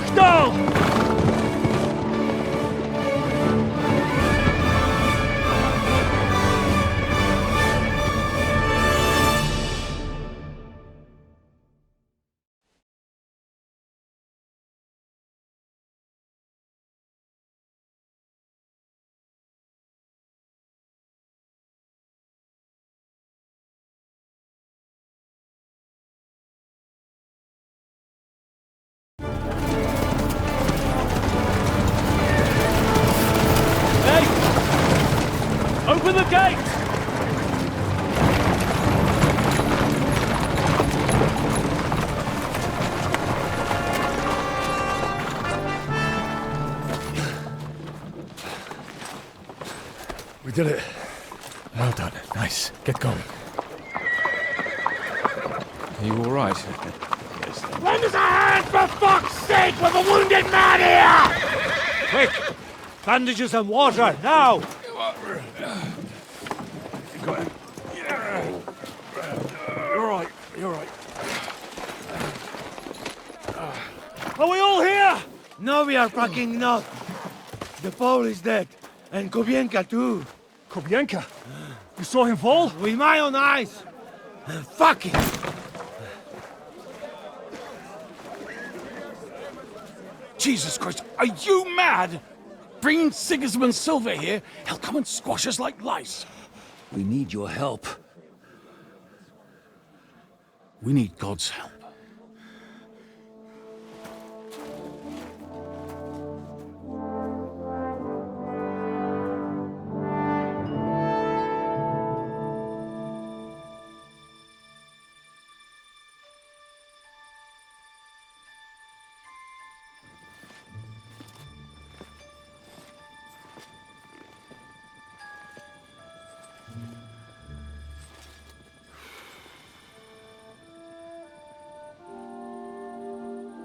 Hostile! Open the gate! We did it. Well done. Nice. Get going. Are you all right? Lend us a hand, for fuck's sake, with a wounded man here! Quick! Bandages and water, now! You're right, you're right. Are we all here? No, we are fucking not. The Pole is dead. And Kobienka too. Kobienka? You saw him fall? With my own eyes. Fuck it. Jesus Christ, are you mad? Bring Sigismund Silva here, he'll come and squash us like lice. We need your help. We need God's help.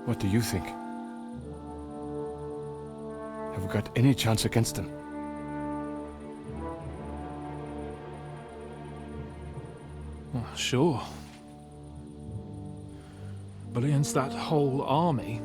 What do you think? Have we got any chance against them? Well, sure. But against that whole army...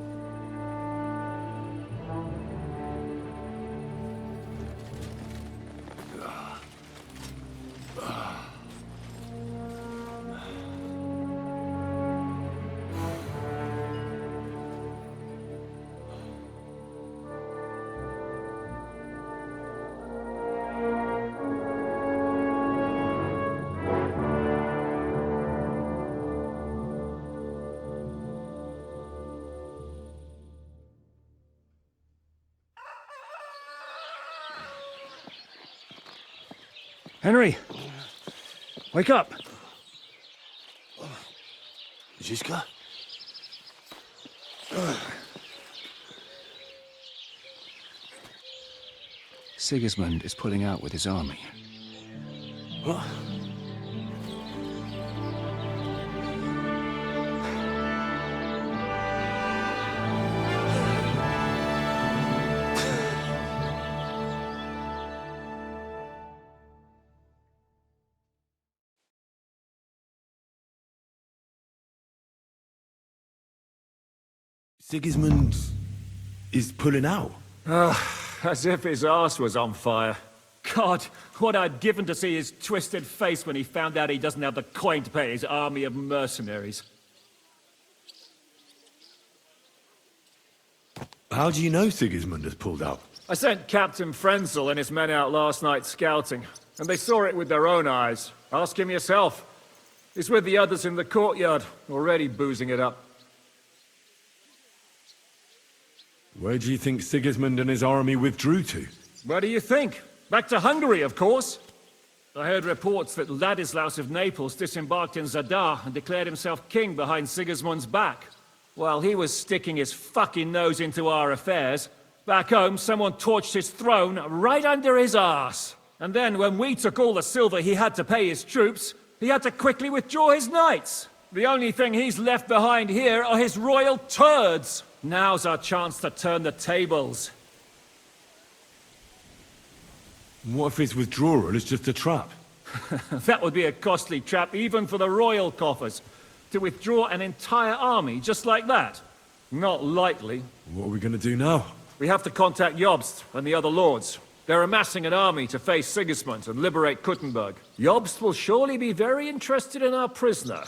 Henry! Wake up! Ziska? Sigismund is pulling out with his army. What? Sigismund is pulling out. As if his arse was on fire. God, what I'd given to see his twisted face when he found out he doesn't have the coin to pay his army of mercenaries. How do you know Sigismund has pulled out? I sent Captain Frenzel and his men out last night scouting, and they saw it with their own eyes. Ask him yourself. He's with the others in the courtyard, already boozing it up. Where do you think Sigismund and his army withdrew to? Where do you think? Back to Hungary, of course. I heard reports that Ladislaus of Naples disembarked in Zadar and declared himself king behind Sigismund's back. While he was sticking his fucking nose into our affairs, back home someone torched his throne right under his arse. And then when we took all the silver he had to pay his troops, he had to quickly withdraw his knights. The only thing he's left behind here are his royal turds. Now's our chance to turn the tables. What if his withdrawal is just a trap? That would be a costly trap even for the royal coffers. To withdraw an entire army just like that. Not likely. What are we gonna do now? We have to contact Jobst and the other lords. They're amassing an army to face Sigismund and liberate Kuttenberg. Jobst will surely be very interested in our prisoner,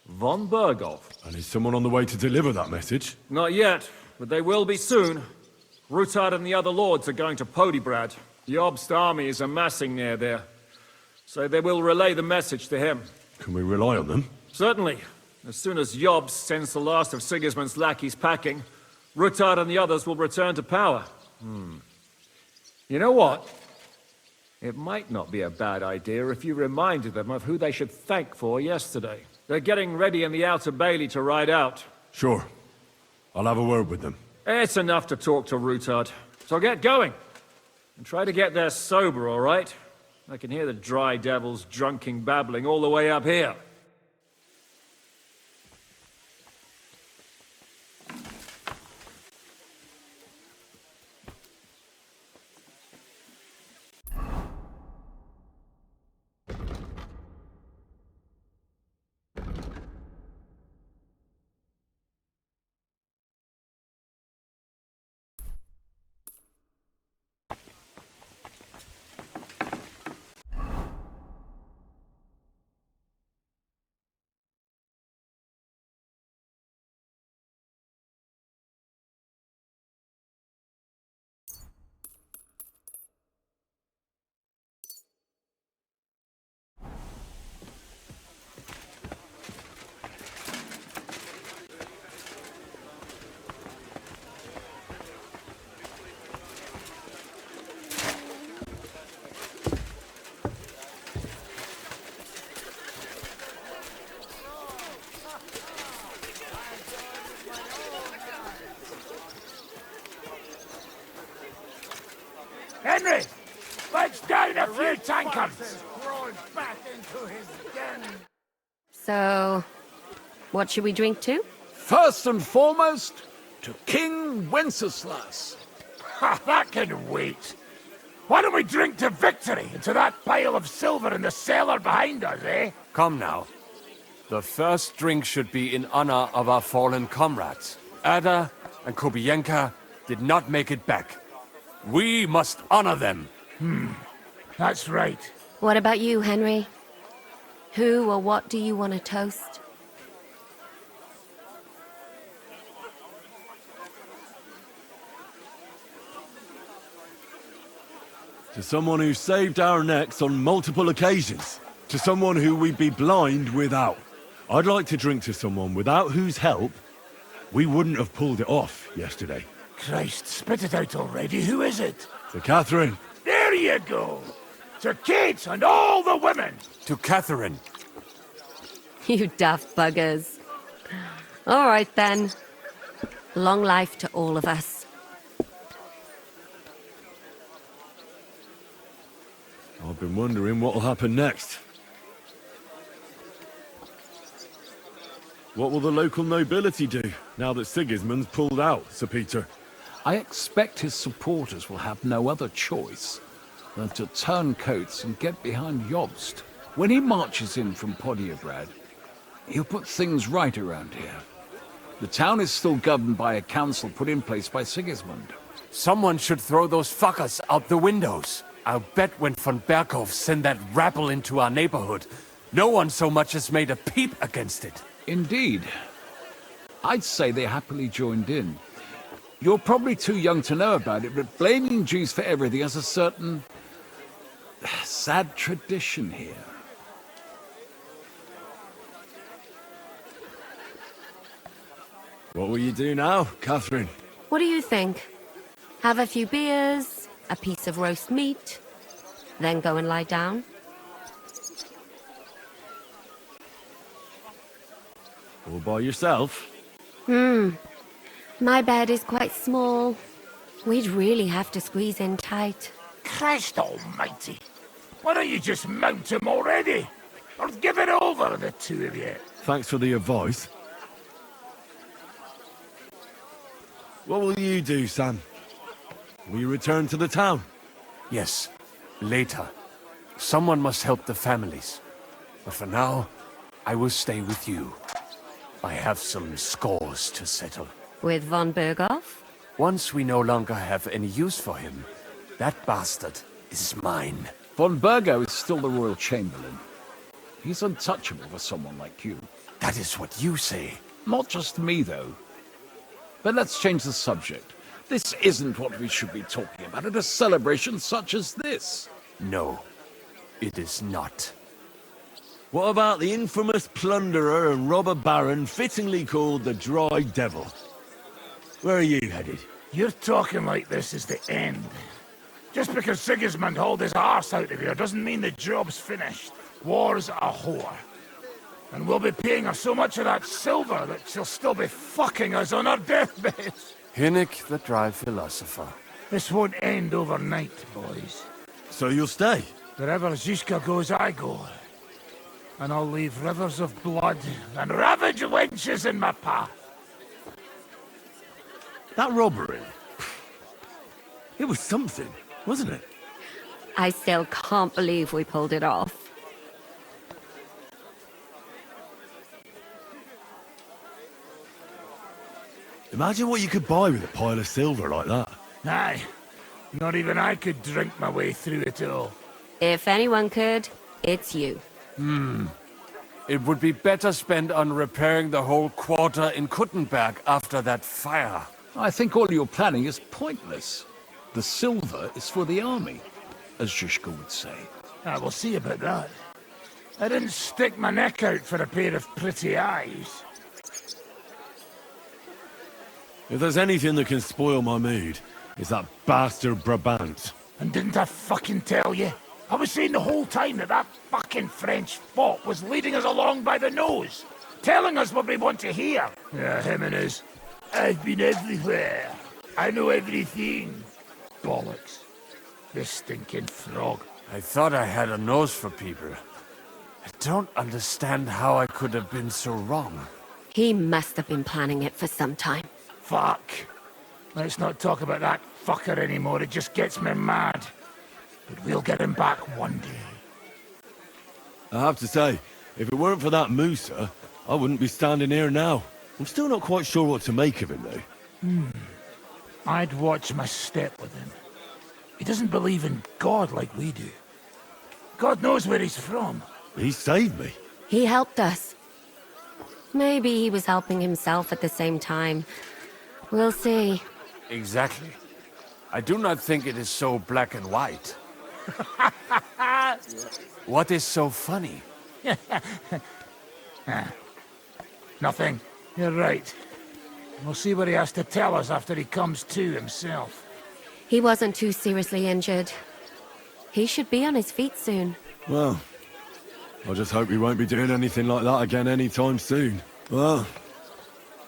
von Berghoff. And is someone on the way to deliver that message? Not yet, but they will be soon. Rutard and the other lords are going to Podibrad. Jobst's army is amassing near there, so they will relay the message to him. Can we rely on them? Certainly. As soon as Jobst sends the last of Sigismund's lackeys packing, Rutard and the others will return to power. You know what? It might not be a bad idea if you reminded them of who they should thank for yesterday. They're getting ready in the Outer Bailey to ride out. Sure. I'll have a word with them. It's enough to talk to Rutard, so get going. And try to get there sober, all right? I can hear the dry devils drunken babbling all the way up here. Henry! Let's down a few tankards! So, what should we drink to? First and foremost, to King Wenceslas. Ha, that can wait. Why don't we drink to victory and to that pile of silver in the cellar behind us, eh? Come now. The first drink should be in honor of our fallen comrades. Ada and Kubienka did not make it back. We must honor them. That's right. What about you, Henry? Who or what do you want to toast? To someone who saved our necks on multiple occasions. To someone who we'd be blind without. I'd like to drink to someone without whose help we wouldn't have pulled it off yesterday. Christ, spit it out already. Who is it? To Catherine. There you go. To Kate and all the women. To Catherine. You daft buggers. All right, then. Long life to all of us. I've been wondering what'll happen next. What will the local nobility do, now that Sigismund's pulled out, Sir Peter? I expect his supporters will have no other choice than to turn coats and get behind Jobst. When he marches in from Podibrad, he'll put things right around here. The town is still governed by a council put in place by Sigismund. Someone should throw those fuckers out the windows. I'll bet when von Berghoff sent that rabble into our neighborhood, no one so much as made a peep against it. Indeed. I'd say they happily joined in. You're probably too young to know about it, but blaming Jews for everything has a certain sad tradition here. What will you do now, Catherine? What do you think? Have a few beers, a piece of roast meat, then go and lie down? All by yourself? My bed is quite small. We'd really have to squeeze in tight. Christ almighty. Why don't you just mount him already? Or give it over, the two of you? Thanks for the advice. What will you do, Sam? Will you return to the town? Yes, later. Someone must help the families. But for now, I will stay with you. I have some scores to settle. With von Berghoff? Once we no longer have any use for him, that bastard is mine. Von Burgo is still the Royal Chamberlain. He's untouchable for someone like you. That is what you say. Not just me, though. But let's change the subject. This isn't what we should be talking about at a celebration such as this. No, it is not. What about the infamous plunderer and robber baron fittingly called the Dry Devil? Where are you headed? You're talking like this is the end. Just because Sigismund hauled his arse out of here doesn't mean the job's finished. War's a whore. And we'll be paying her so much of that silver that she'll still be fucking us on her deathbed. Hinnick, the dry philosopher. This won't end overnight, boys. So you'll stay? Wherever Zizka goes, I go. And I'll leave rivers of blood and ravaged wenches in my path. That robbery? It was something, wasn't it? I still can't believe we pulled it off. Imagine what you could buy with a pile of silver like that. Aye. Not even I could drink my way through it all. If anyone could, it's you. It would be better spent on repairing the whole quarter in Kuttenberg after that fire. I think all your planning is pointless. The silver is for the army, as Zizka would say. We'll see about that. I didn't stick my neck out for a pair of pretty eyes. If there's anything that can spoil my mood, it's that bastard Brabant. And didn't I fucking tell you? I was saying the whole time that fucking French fop was leading us along by the nose, telling us what we want to hear. Yeah, him and his, I've been everywhere. I know everything. Bollocks. This stinking frog. I thought I had a nose for people. I don't understand how I could have been so wrong. He must have been planning it for some time. Fuck. Let's not talk about that fucker anymore. It just gets me mad. But we'll get him back one day. I have to say, if it weren't for that Musa, I wouldn't be standing here now. I'm still not quite sure what to make of him, though. I'd watch my step with him. He doesn't believe in God like we do. God knows where he's from. He saved me. He helped us. Maybe he was helping himself at the same time. We'll see. Exactly. I do not think it is so black and white. What is so funny? Nothing. You're right. We'll see what he has to tell us after he comes to himself. He wasn't too seriously injured. He should be on his feet soon. Well, I just hope we won't be doing anything like that again anytime soon. Well,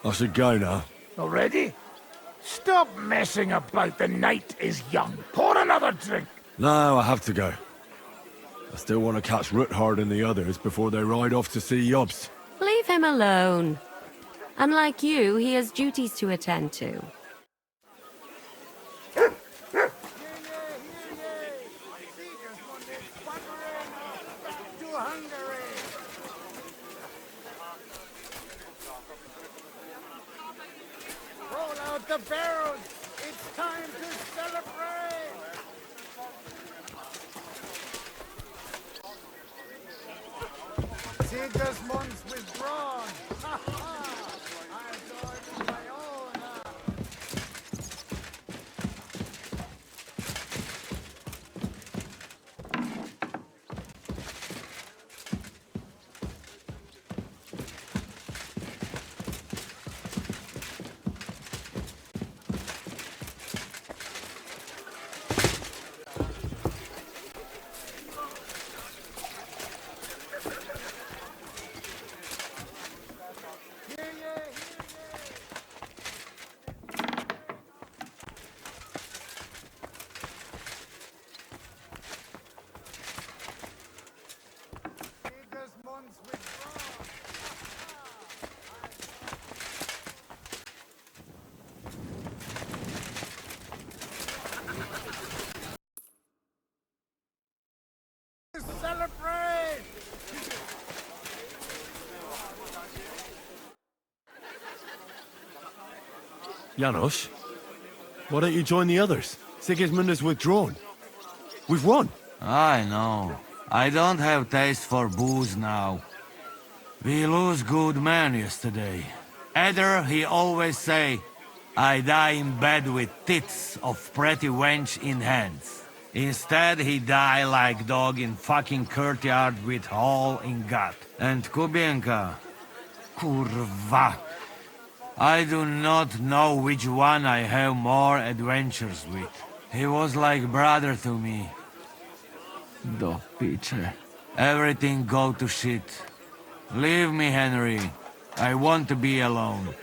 I should go now. Already? Stop messing about. The night is young. Pour another drink. No, I have to go. I still want to catch Ruthard and the others before they ride off to see Yobs. Leave him alone. Unlike you, he has duties to attend to. Roll out the barrels. It's time to celebrate. Sigismund's withdrawn. Ha ha! I've got my own. Janos, why don't you join the others? Sigismund has withdrawn. We've won. I know. I don't have taste for booze now. We lose good men yesterday. Eder, he always say, I die in bed with tits of pretty wench in hands. Instead, he die like dog in fucking courtyard with hole in gut. And Kubienka, kurwa. I do not know which one I have more adventures with. He was like brother to me. Do Peter. Everything go to shit. Leave me, Henry. I want to be alone.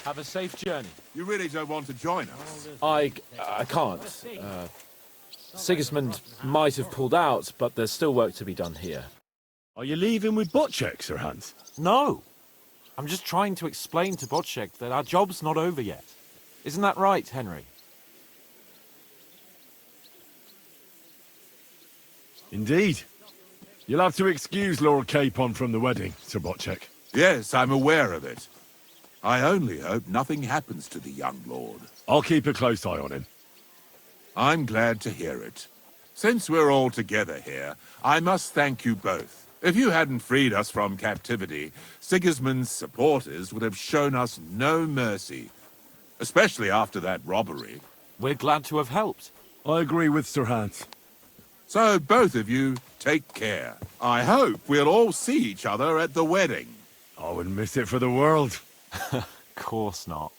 Have a safe journey. You really don't want to join us? I can't. Sigismund might have pulled out, but there's still work to be done here. Are you leaving with Bocek, Sir Hans? No! I'm just trying to explain to Bocek that our job's not over yet. Isn't that right, Henry? Indeed. You'll have to excuse Lord Capon from the wedding, Sir Bocek. Yes, I'm aware of it. I only hope nothing happens to the young lord. I'll keep a close eye on him. I'm glad to hear it. Since we're all together here, I must thank you both. If you hadn't freed us from captivity, Sigismund's supporters would have shown us no mercy. Especially after that robbery. We're glad to have helped. I agree with Sir Hans. So both of you, take care. I hope we'll all see each other at the wedding. I wouldn't miss it for the world. Of course not.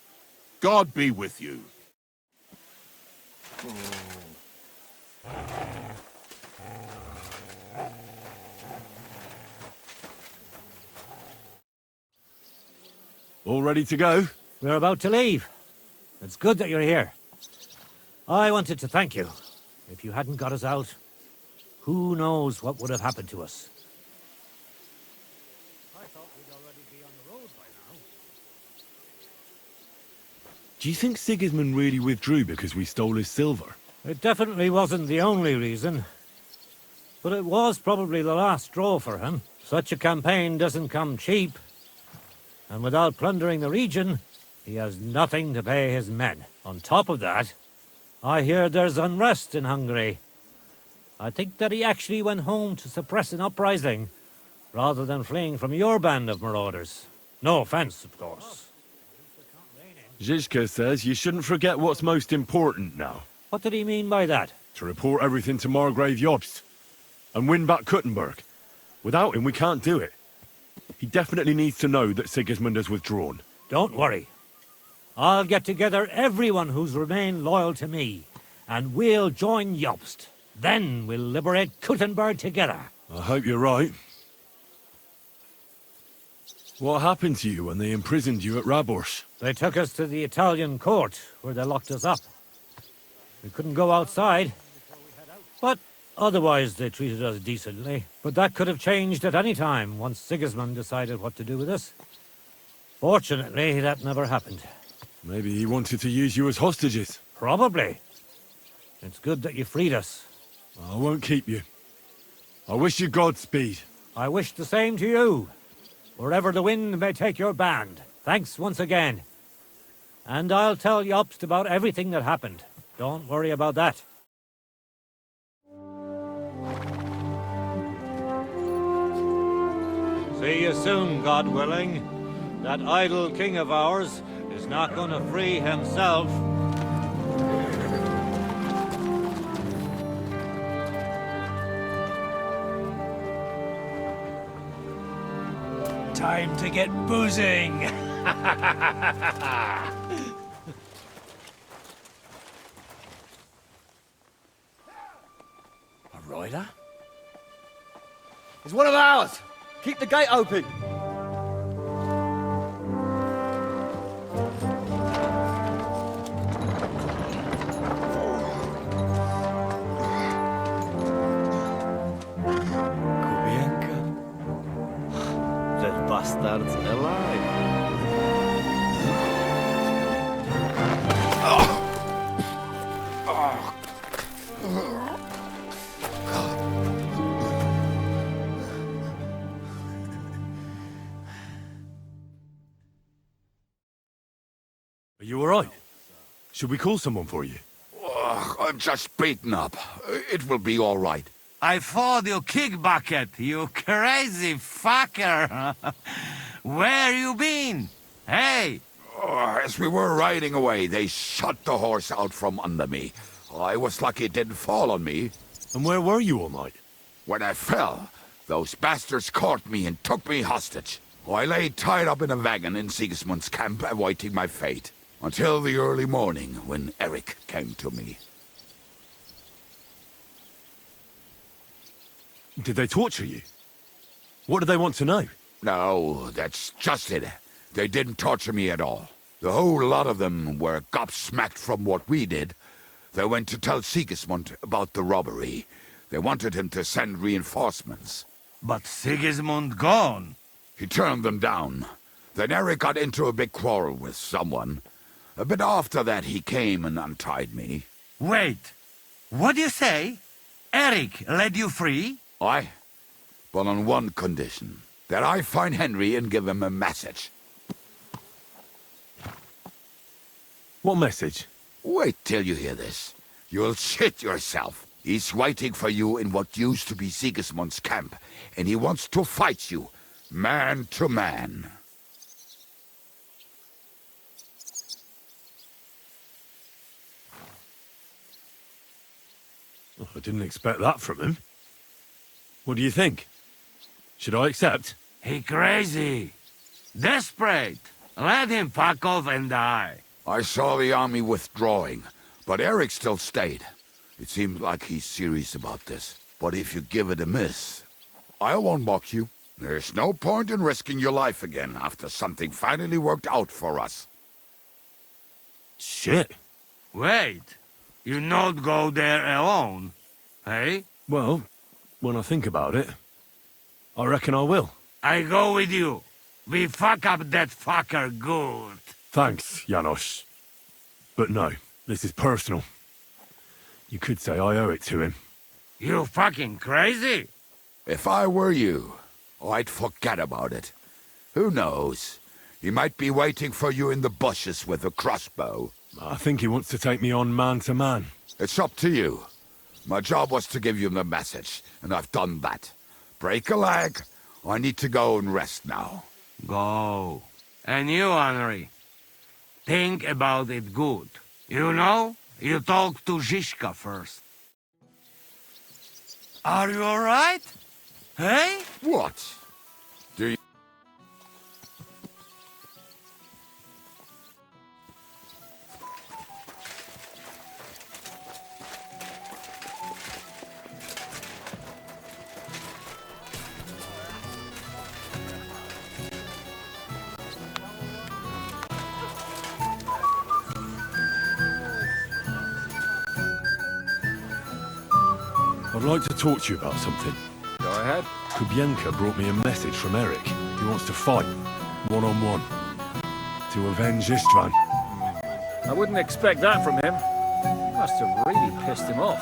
God be with you. All ready to go? We're about to leave. It's good that you're here. I wanted to thank you. If you hadn't got us out, who knows what would have happened to us. I thought we'd already be on the road by now. Do you think Sigismund really withdrew because we stole his silver? It definitely wasn't the only reason. But it was probably the last straw for him. Such a campaign doesn't come cheap. And without plundering the region, he has nothing to pay his men. On top of that, I hear there's unrest in Hungary. I think that he actually went home to suppress an uprising, rather than fleeing from your band of marauders. No offense, of course. Zizka says you shouldn't forget what's most important now. What did he mean by that? To report everything to Margrave Jobst. And win back Kuttenberg. Without him, we can't do it. He definitely needs to know that Sigismund has withdrawn. Don't worry. I'll get together everyone who's remained loyal to me, and we'll join Jobst. Then we'll liberate Kuttenberg together. I hope you're right. What happened to you when they imprisoned you at Raborsch? They took us to the Italian court, where they locked us up. We couldn't go outside, but otherwise they treated us decently. But that could have changed at any time, once Sigismund decided what to do with us. Fortunately, that never happened. Maybe he wanted to use you as hostages. Probably. It's good that you freed us. I won't keep you. I wish you Godspeed. I wish the same to you. Wherever the wind may take your band. Thanks once again. And I'll tell Jobst about everything that happened. Don't worry about that. See you soon, God willing. That idle king of ours is not going to free himself. Time to get boozing! A rider? He's one of ours! Keep the gate open! bastard alive. Are you alright? Should we call someone for you? I'm just beaten up. It will be all right. I fought you kick bucket, you crazy fucker. Where you been? Hey! As we were riding away, they shot the horse out from under me. I was lucky it didn't fall on me. And where were you all night? When I fell, those bastards caught me and took me hostage. I lay tied up in a wagon in Sigismund's camp, awaiting my fate. Until the early morning, when Eric came to me. Did they torture you? What did they want to know? No, that's just it. They didn't torture me at all. The whole lot of them were gobsmacked from what we did. They went to tell Sigismund about the robbery. They wanted him to send reinforcements. But Sigismund gone. He turned them down. Then Eric got into a big quarrel with someone. A bit after that, he came and untied me. Wait, what do you say? Eric let you free? Aye, but on one condition. That I find Henry and give him a message. What message? Wait till you hear this. You'll shit yourself. He's waiting for you in what used to be Sigismund's camp, and he wants to fight you, man to man. Oh, I didn't expect that from him. What do you think? Should I accept? He crazy. Desperate. Let him fuck off and die. I saw the army withdrawing, but Eric still stayed. It seems like he's serious about this. But if you give it a miss, I won't mock you. There's no point in risking your life again after something finally worked out for us. Shit. Wait. You not go there alone, hey? Well, when I think about it, I reckon I will. I go with you. We fuck up that fucker good. Thanks, Janos. But no, this is personal. You could say I owe it to him. You fucking crazy? If I were you, I'd forget about it. Who knows? He might be waiting for you in the bushes with a crossbow. I think he wants to take me on man to man. It's up to you. My job was to give you the message, and I've done that. Break a leg. I need to go and rest now. Go. And you, Henry, think about it good. You know, you talk to Zizka first. Are you alright? Hey? What? Do you... I'd like to talk to you about something. Go ahead. Kubienka brought me a message from Eric. He wants to fight, one-on-one, to avenge Istvan. I wouldn't expect that from him. You must have really pissed him off.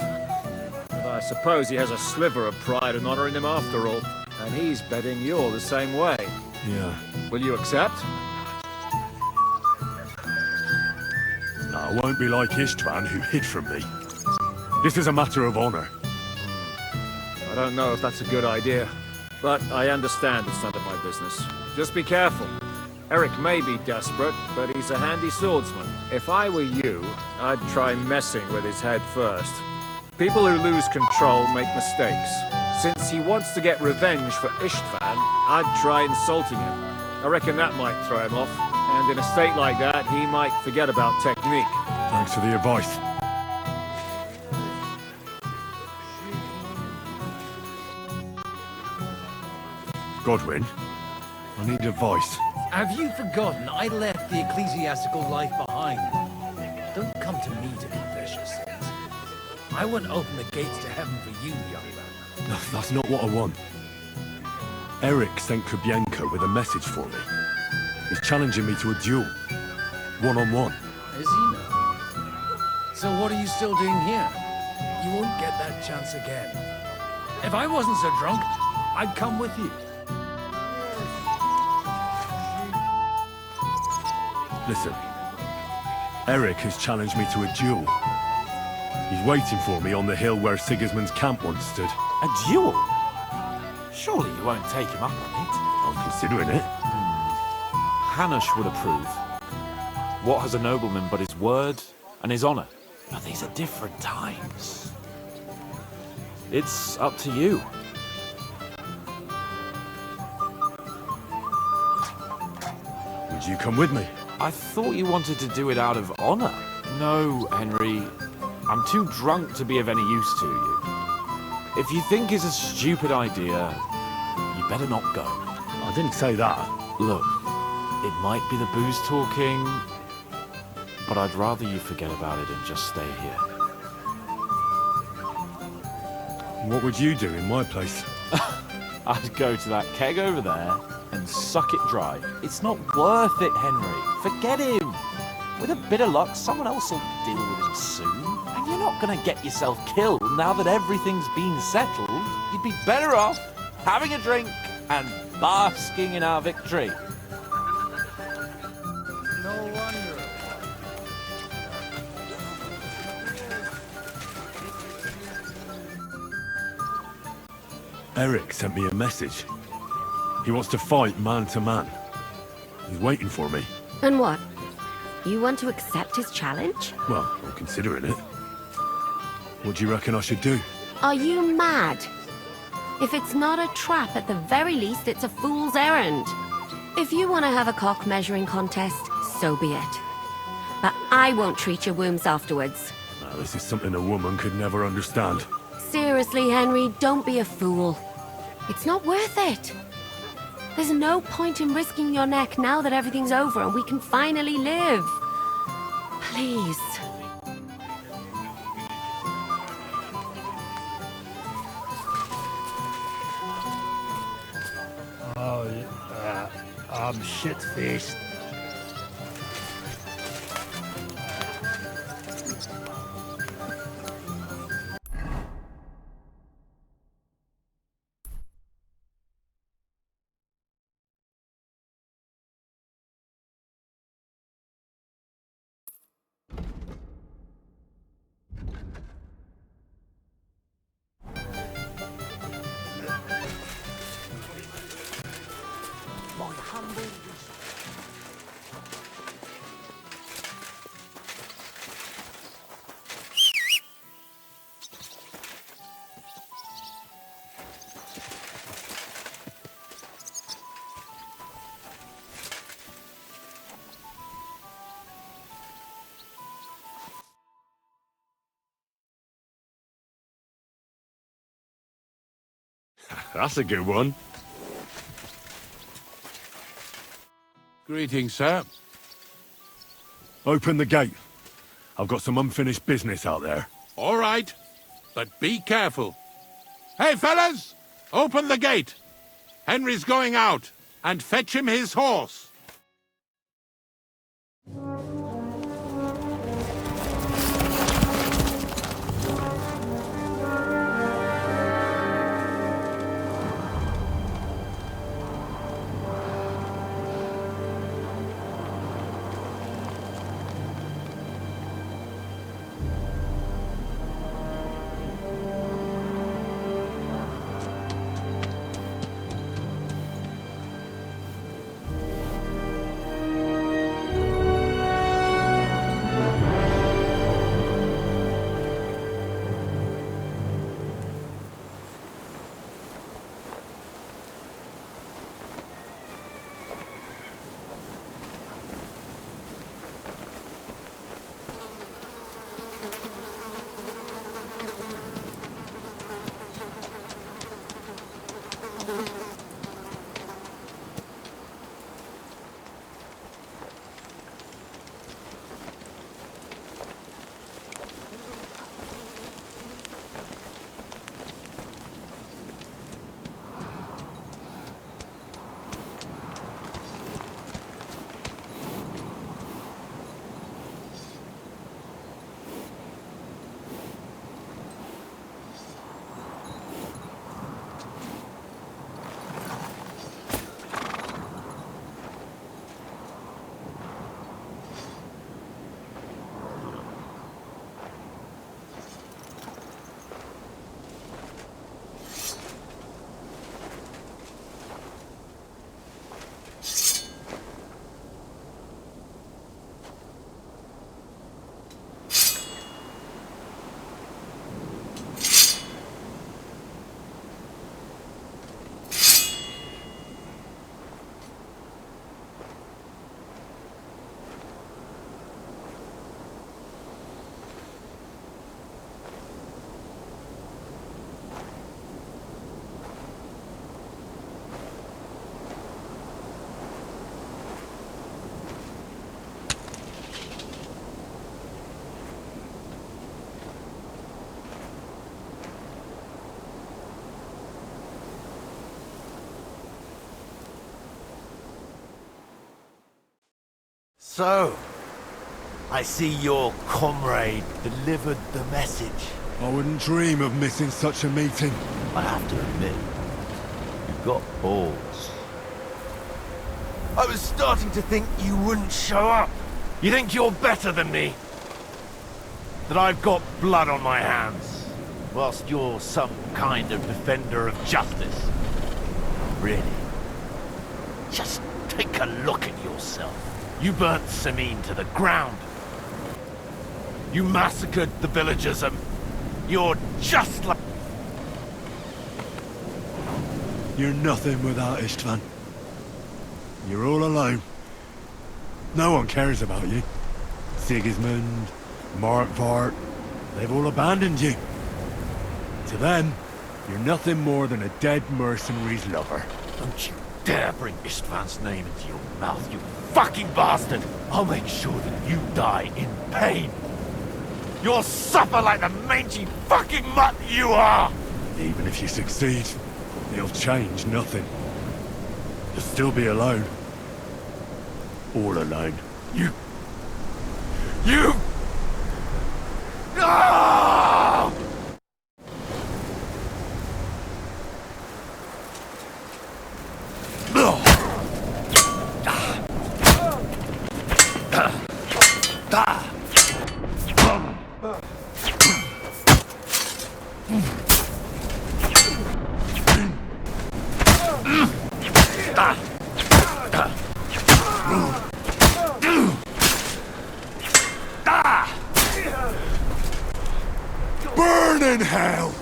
But I suppose he has a sliver of pride and honor in him after all. And he's betting you're the same way. Yeah. Will you accept? No, I won't be like Istvan, who hid from me. This is a matter of honor. I don't know if that's a good idea, but I understand it's none of my business. Just be careful. Eric may be desperate, but he's a handy swordsman. If I were you, I'd try messing with his head first. People who lose control make mistakes. Since he wants to get revenge for Istvan, I'd try insulting him. I reckon that might throw him off, and in a state like that, he might forget about technique. Thanks for the advice. Godwin, I need advice. Have you forgotten I left the ecclesiastical life behind? Don't come to me to confess your sins. I won't open the gates to heaven for you, young man. No, that's not what I want. Eric sent Kubienko with a message for me. He's challenging me to a duel. One-on-one. Is he now? So what are you still doing here? You won't get that chance again. If I wasn't so drunk, I'd come with you. Listen. Eric has challenged me to a duel. He's waiting for me on the hill where Sigismund's camp once stood. A duel? Surely you won't take him up on it. I'm considering it. Hanush would approve. What has a nobleman but his word and his honor? But these are different times. It's up to you. Would you come with me? I thought you wanted to do it out of honor. No, Henry. I'm too drunk to be of any use to you. If you think it's a stupid idea, you better not go. I didn't say that. Look, it might be the booze talking, but I'd rather you forget about it and just stay here. What would you do in my place? I'd go to that keg over there and suck it dry. It's not worth it, Henry. Forget him. With a bit of luck, someone else will deal with him soon. And you're not going to get yourself killed now that everything's been settled. You'd be better off having a drink and basking in our victory. No wonder. Eric sent me a message. He wants to fight man to man. He's waiting for me. And what? You want to accept his challenge? Well, I'm considering it. What do you reckon I should do? Are you mad? If it's not a trap, at the very least, it's a fool's errand. If you want to have a cock measuring contest, so be it. But I won't treat your wounds afterwards. Now, this is something a woman could never understand. Seriously, Henry, don't be a fool. It's not worth it. There's no point in risking your neck now that everything's over and we can finally live. Please. Oh, I'm shit-faced. That's a good one. Greetings, sir. Open the gate. I've got some unfinished business out there. All right, but be careful. Hey, fellas! Open the gate! Henry's going out, and fetch him his horse. So, I see your comrade delivered the message. I wouldn't dream of missing such a meeting. I have to admit, you've got balls. I was starting to think you wouldn't show up. You think you're better than me? That I've got blood on my hands, whilst you're some kind of defender of justice. Really? Just take a look at yourself. You burnt Sameen to the ground. You massacred the villagers and you're just like... You're nothing without Istvan. You're all alone. No one cares about you. Sigismund, Markvart, they've all abandoned you. To them, you're nothing more than a dead mercenary's lover. Don't you dare bring Istvan's name into your mouth, you fucking bastard! I'll make sure that you die in pain. You'll suffer like the mangy fucking mutt you are! Even if you succeed, it'll change nothing. You'll still be alone. All alone. You... No! Burn in hell!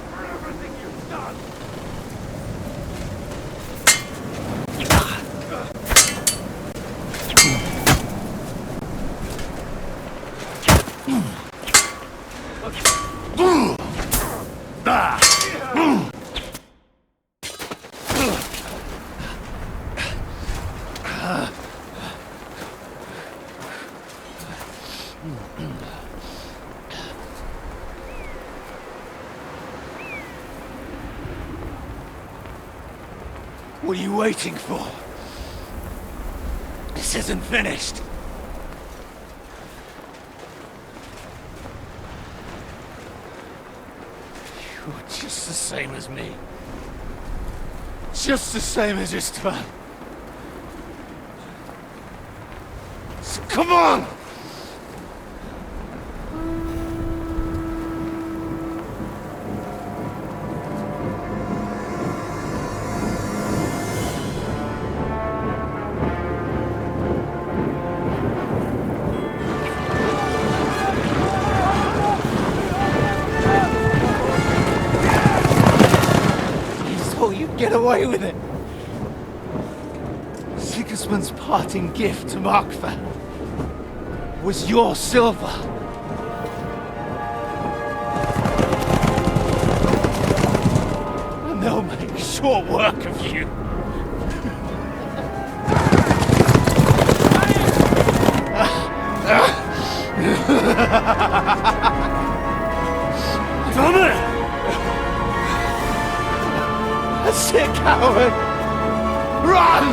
What are you waiting for? This isn't finished. You're just the same as me. Just the same as Istvan. So come on! Get away with it! Sigismund's parting gift to Markvart was your silver. And they'll make short work of you. Damn it! That's it, coward! Run!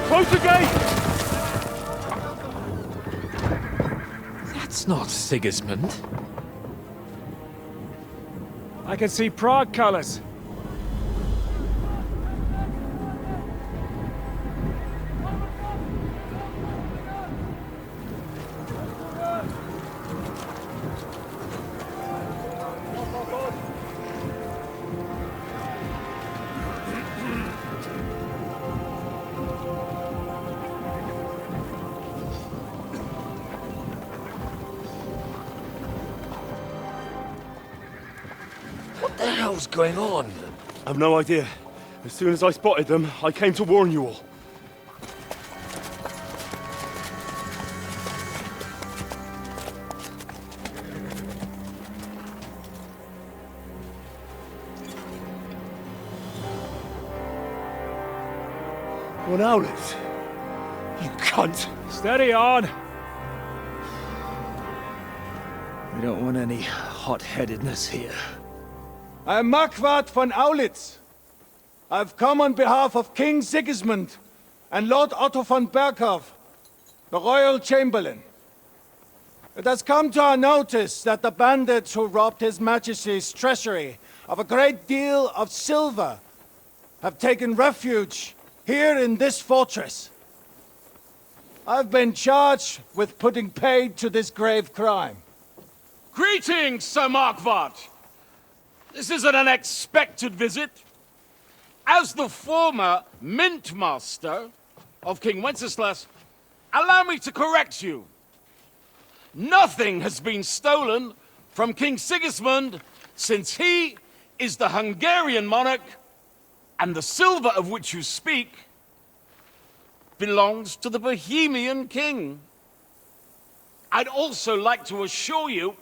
Close the gate! That's not Sigismund. I can see Prague colors. What the hell's going on? I've no idea. As soon as I spotted them, I came to warn you all. One owlet. You cunt. Steady on. We don't want any hot-headedness here. I am Marquardt von Aulitz. I've come on behalf of King Sigismund and Lord Otto von Berghoff, the Royal Chamberlain. It has come to our notice that the bandits who robbed His Majesty's treasury of a great deal of silver have taken refuge here in this fortress. I've been charged with putting paid to this grave crime. Greetings, Sir Marquardt. This is an unexpected visit. As the former Mint Master of King Wenceslas, allow me to correct you. Nothing has been stolen from King Sigismund since he is the Hungarian monarch, and the silver of which you speak belongs to the Bohemian king. I'd also like to assure you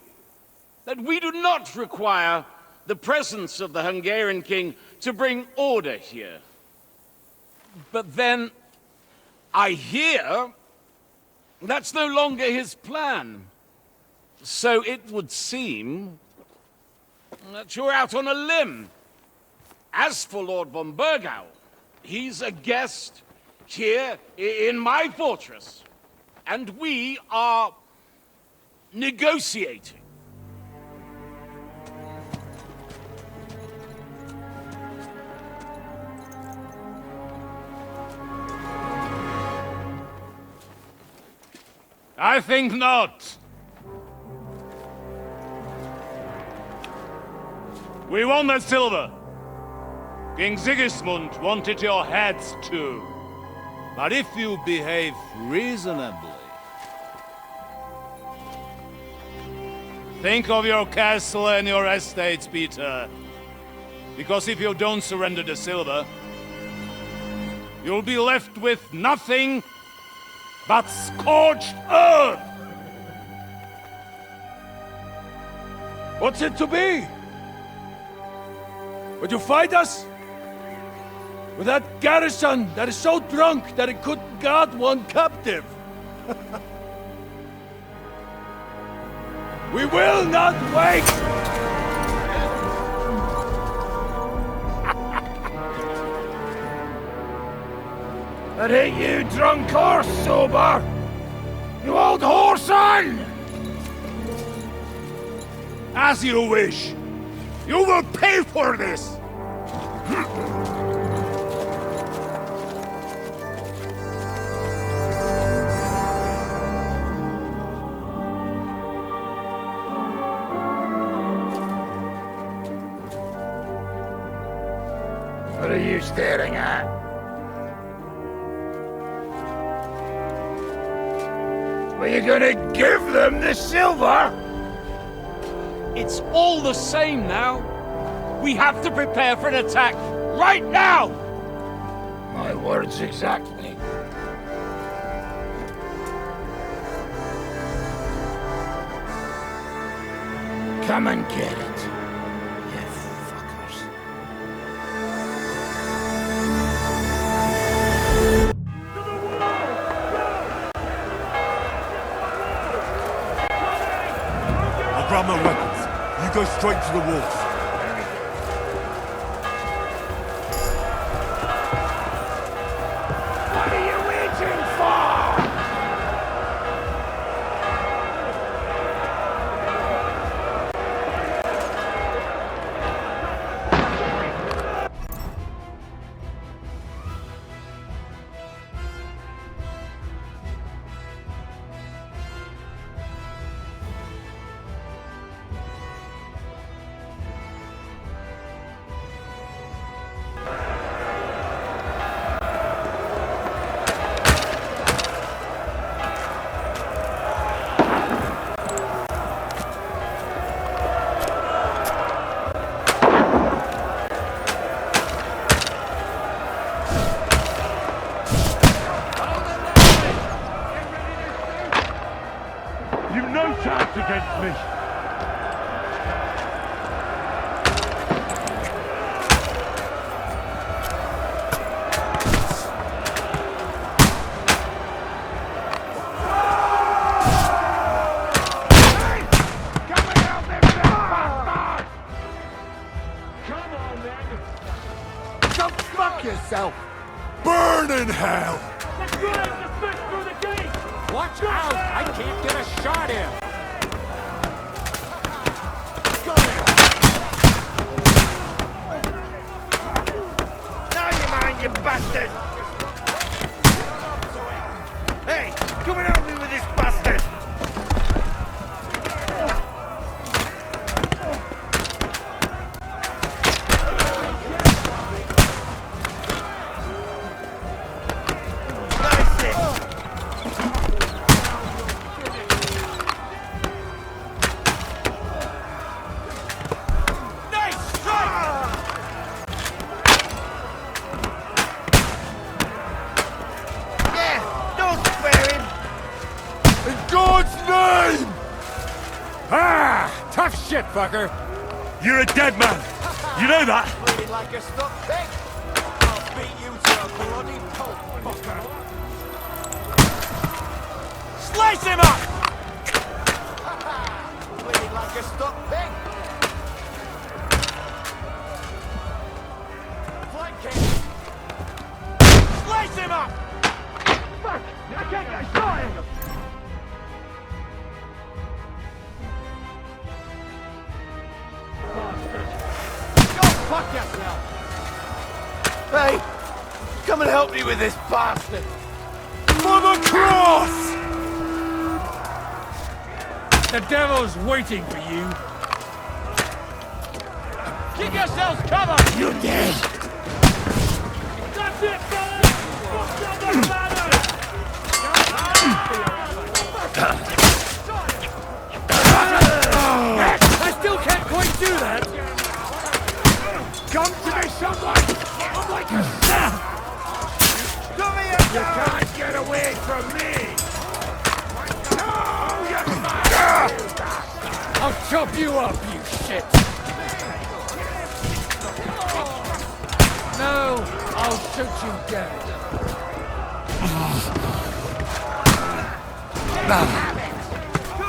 that we do not require the presence of the Hungarian king to bring order here. But then, I hear that's no longer his plan. So it would seem that you're out on a limb. As for Lord von Bergau, he's a guest here in my fortress, and we are negotiating. I think not. We want the silver. King Sigismund wanted your heads too. But if you behave reasonably... Think of your castle and your estates, Peter. Because if you don't surrender the silver, you'll be left with nothing but scorched earth! What's it to be? Would you fight us? With that garrison that is so drunk that it couldn't guard one captive? We will not wait! That ain't you, drunk or sober? You old whoreson! As you wish. You will pay for this! What are you staring at? Are you gonna give them the silver? It's all the same now. We have to prepare for an attack right now! My words exactly. Come and get it, you fuckers. I'll grab my weapons. You go straight to the walls. What are you waiting for? against me. Yourself. Burn in hell! Let's drive the fish through the gate! Watch out! I can't get a shot in! Now you mind, you bastard! Hey, come and help me with this bastard! Tough shit, fucker! You're a dead man! You know that? Bleeding like a stuck pig! I'll beat you to a bloody pulp, fucker! Slice him up! Bleeding like a stuck pig! Flank him! Slice him up! Fuck! I can't get a shot in him! Fuck yourself! Hey! Come and help me with this bastard! For the cross! The devil's waiting for you. Give yourselves cover! You're dead! That's it, fellas! Fuck down the banner! I still can't quite do that! Come to me, someone! I'm like a snap! Come here, You can't get away from me! No, you must! I'll chop you up, you shit! No, I'll shoot you dead.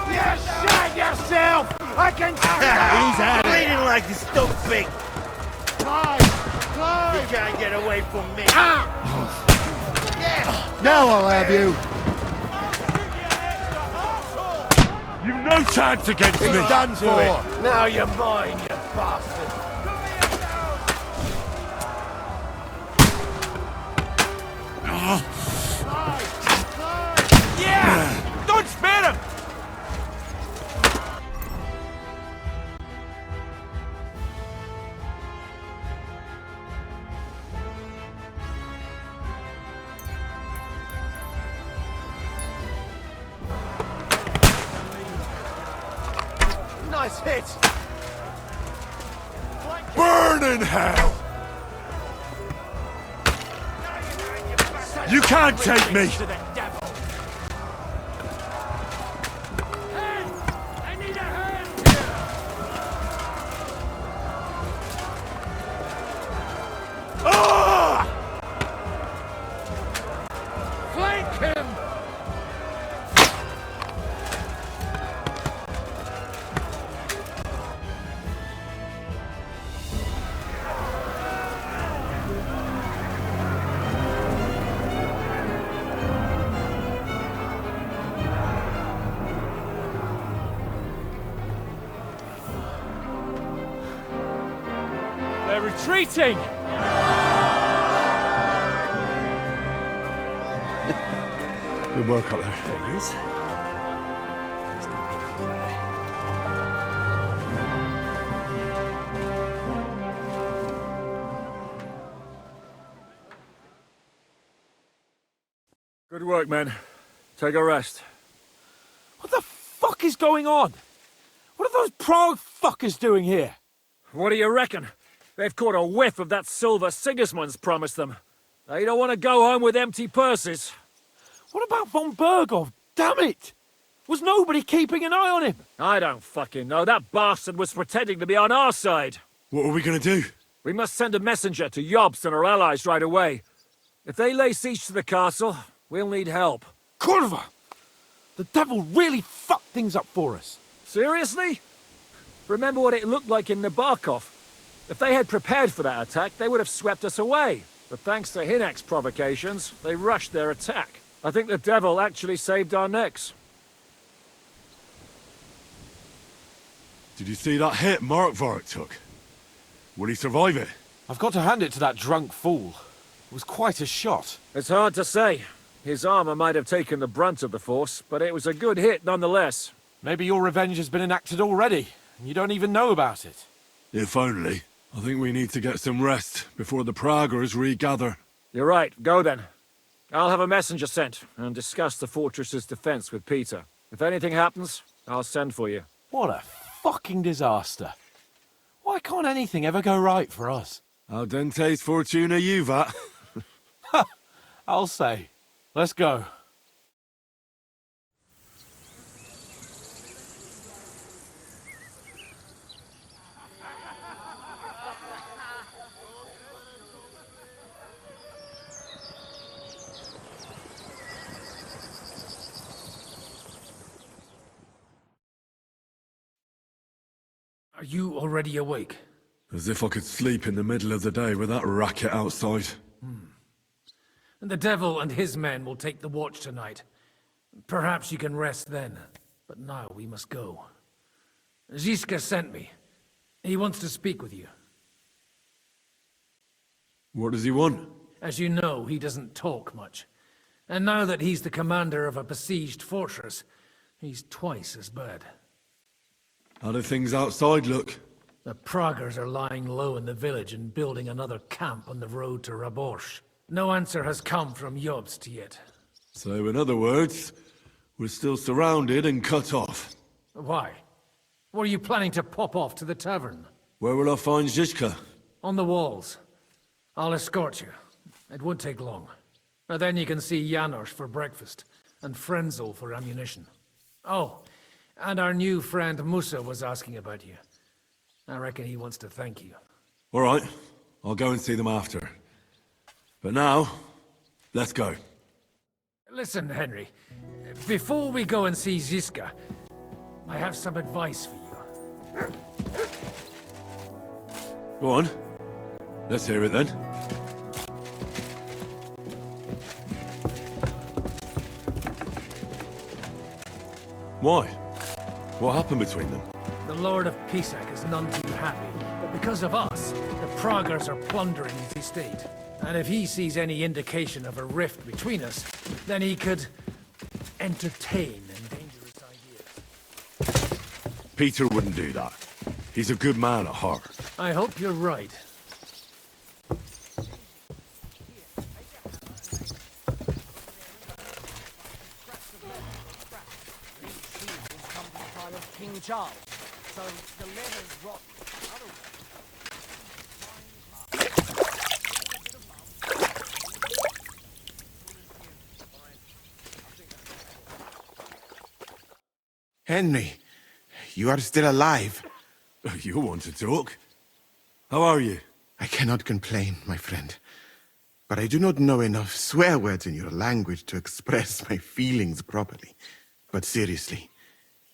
You shot yourself! I can see He's bleeding like a stuck pig! Climb! You can't get away from me! Now I'll have you! You've no chance against me! He's done for! Now you're mine, you bastard! Yeah! Don't spare him! Nice hit! Burn in hell! You can't take me! I need a hand here! Ah! Flank him! They're retreating! Good work up there. There he is. Good work, men. Take a rest. What the fuck is going on? What are those Prague fuckers doing here? What do you reckon? They've caught a whiff of that silver Sigismund's promised them. They don't want to go home with empty purses. What about von Bergov? Damn it! Was nobody keeping an eye on him? I don't fucking know. That bastard was pretending to be on our side. What are we gonna do? We must send a messenger to Jobst and our allies right away. If they lay siege to the castle, we'll need help. Kurva! The devil really fucked things up for us. Seriously? Remember what it looked like in Nabokov. If they had prepared for that attack, they would have swept us away. But thanks to Hinek's provocations, they rushed their attack. I think the devil actually saved our necks. Did you see that hit Markvark took? Will he survive it? I've got to hand it to that drunk fool. It was quite a shot. It's hard to say. His armor might have taken the brunt of the force, but it was a good hit nonetheless. Maybe your revenge has been enacted already, and you don't even know about it. If only. I think we need to get some rest before the Praggers regather. You're right. Go then. I'll have a messenger sent and discuss the fortress's defense with Peter. If anything happens, I'll send for you. What a fucking disaster. Why can't anything ever go right for us? Al dente's fortuna juvat. I'll say. Let's go. Are you already awake? As if I could sleep in the middle of the day with that racket outside. And the devil and his men will take the watch tonight. Perhaps you can rest then. But now we must go. Ziska sent me. He wants to speak with you. What does he want? As you know, he doesn't talk much. And now that he's the commander of a besieged fortress, he's twice as bad. How do things outside look? The Praggers are lying low in the village and building another camp on the road to Raborsh. No answer has come from Jobst yet. So in other words, we're still surrounded and cut off. Why? Were you planning to pop off to the tavern? Where will I find Zizka? On the walls. I'll escort you. It won't take long. And then you can see Janos for breakfast, and Frenzel for ammunition. Oh, and our new friend Musa was asking about you. I reckon he wants to thank you. All right, I'll go and see them after. But now, let's go. Listen, Henry. Before we go and see Ziska, I have some advice for you. Go on. Let's hear it then. Why? What happened between them? The Lord of Pisak is none too happy, but because of us, the Praggers are plundering his estate. And if he sees any indication of a rift between us, then he could entertain dangerous ideas. Peter wouldn't do that. He's a good man at heart. I hope you're right. King Charles, so the letter's rotten. Henry, you are still alive. You want to talk? How are you? I cannot complain, my friend. But I do not know enough swear words in your language to express my feelings properly. But seriously,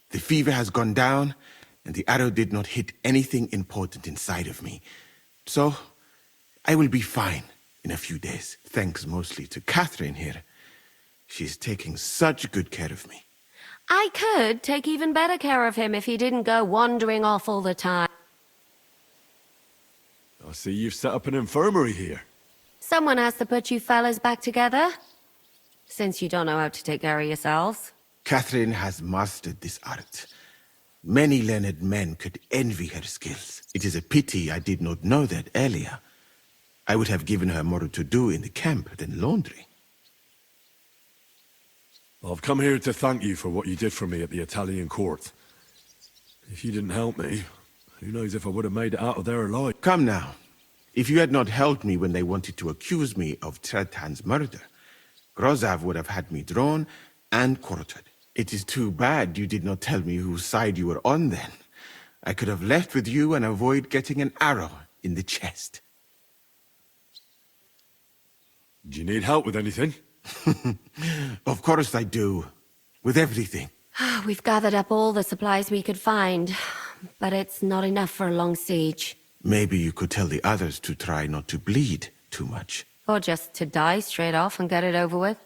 the fever has gone down, and the arrow did not hit anything important inside of me. So, I will be fine in a few days, thanks mostly to Catherine here. She's taking such good care of me. I could take even better care of him if he didn't go wandering off all the time. I see you've set up an infirmary here. Someone has to put you fellas back together. Since you don't know how to take care of yourselves. Catherine has mastered this art. Many learned men could envy her skills. It is a pity I did not know that earlier. I would have given her more to do in the camp than laundry. I've come here to thank you for what you did for me at the Italian court. If you didn't help me, who knows if I would have made it out of there alive. Come now. If you had not helped me when they wanted to accuse me of Tretan's murder, Grozav would have had me drawn and quartered. It is too bad you did not tell me whose side you were on then. I could have left with you and avoid getting an arrow in the chest. Do you need help with anything? Of course I do. With everything. We've gathered up all the supplies we could find, but it's not enough for a long siege. Maybe you could tell the others to try not to bleed too much. Or just to die straight off and get it over with.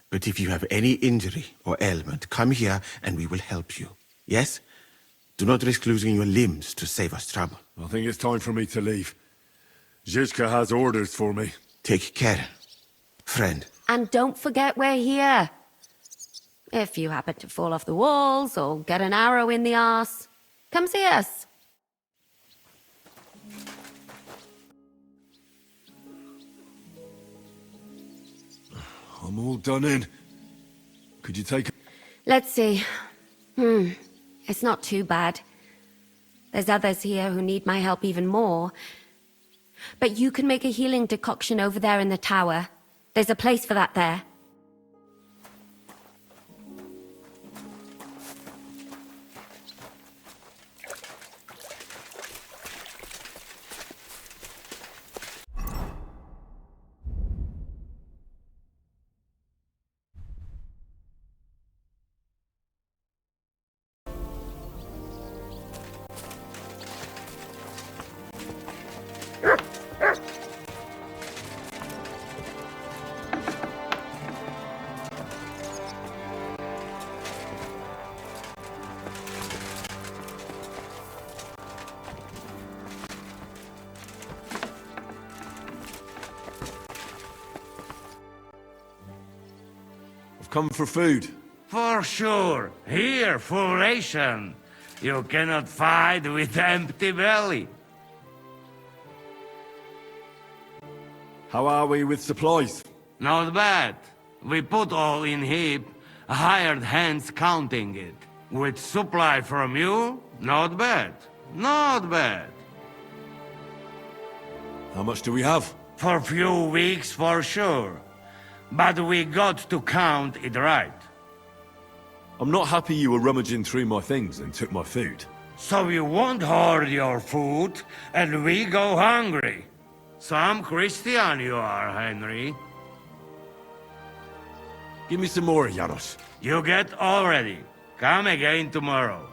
But if you have any injury or ailment, come here and we will help you. Yes? Do not risk losing your limbs to save us trouble. I think it's time for me to leave. Zizka has orders for me. Take care, friend. And don't forget we're here. If you happen to fall off the walls or get an arrow in the arse, come see us. I'm all done in. Could you take... Let's see. It's not too bad. There's others here who need my help even more. But you can make a healing decoction over there in the tower. There's a place for that there. Come for food. For sure. Here, full ration. You cannot fight with empty belly. How are we with supplies? Not bad. We put all in heap, hired hands counting it. With supply from you, not bad. Not bad. How much do we have? For few weeks, for sure. But we got to count it right. I'm not happy you were rummaging through my things and took my food. So you won't hoard your food, and we go hungry. Some Christian you are, Henry. Give me some more, Janos. You get already. Come again tomorrow.